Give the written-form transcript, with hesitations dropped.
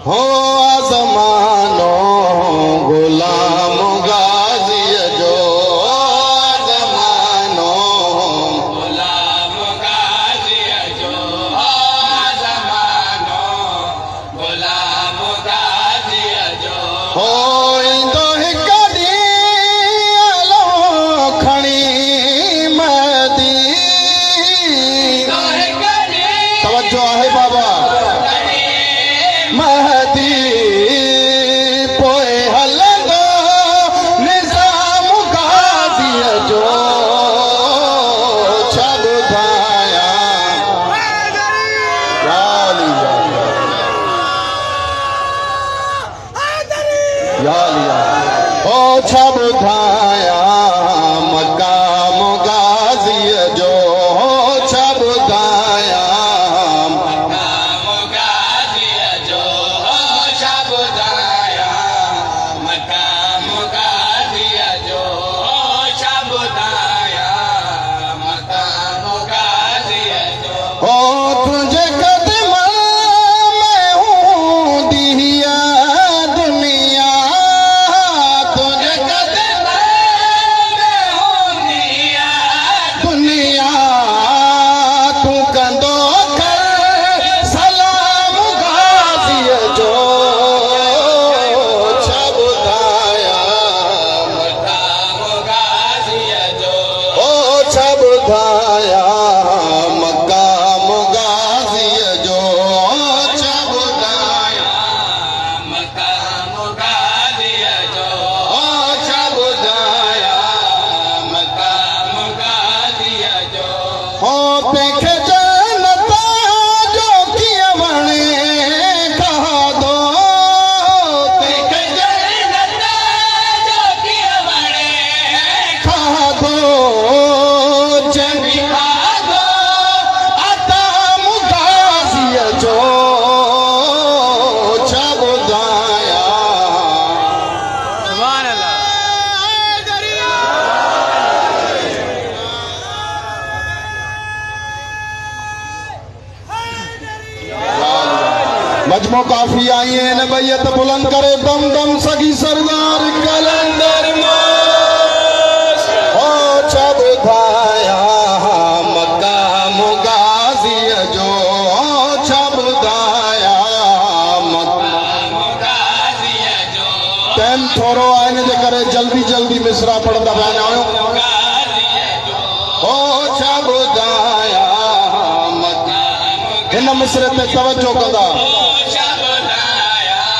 हो ज़मानो गुलाम गाज़ी जो ज़मानो गुलाम गाज़ी जो ज़मानो गुलाम गाज़ी जो हो ईंदो हिकु ॾींहुं खणी महदी तवज्जो आहे बाबा महदी पोइ हलंदो निज़ाम गाज़ीअ जो छा ॿुधायां ओ छा ॿुधायां मक़ाम गाज़ीअ जो छा ॿुधायां मक़ाम गाज़ीअ जो छा ॿुधायां मक़ाम गाज़ीअ जो छा ॿुधायां मक़ाम गाज़ीअ जो हो तुंहिंजे क़दमनि में हूंदी हीअ दुनिया तुंहिंजे क़दमनि में हूंदी दुनिया तूं कंदो कर सलाम गाज़ीअ जो छा ॿुधायां मक़ाम गाज़ीअ जो ओ छा ॿुधायां मक़ाम गाज़ीअ जो छा ॿुधायां मक़ाम गाज़ीअ जो ओ छा ॿुधायां मक़ाम गाज़ीअ जो हो तंहिंखे जन्नत जो कीअं वणे खाधो तंहिंखे जन्नत जो कीअं वणे खाधो जंहिं खाधो अताम गाज़ीअ जो छा ॿुधायां मजमो काफ़ी आई आहिनि बैयत बुलंद करे दम दम सगी सरदार कलंदर हो छा ॿुधायां मक़ाम गाज़ीअ जो छा ॿुधायां मक़ाम गाज़ीअ जो टाइम थोरो आहे हिन जे करे जल्दी जल्दी मिसरा पढ़ंदा पिया आहियूं गाज़ीअ जो हो छा ॿुधायां हिन मिसरे ते तवजो कंदा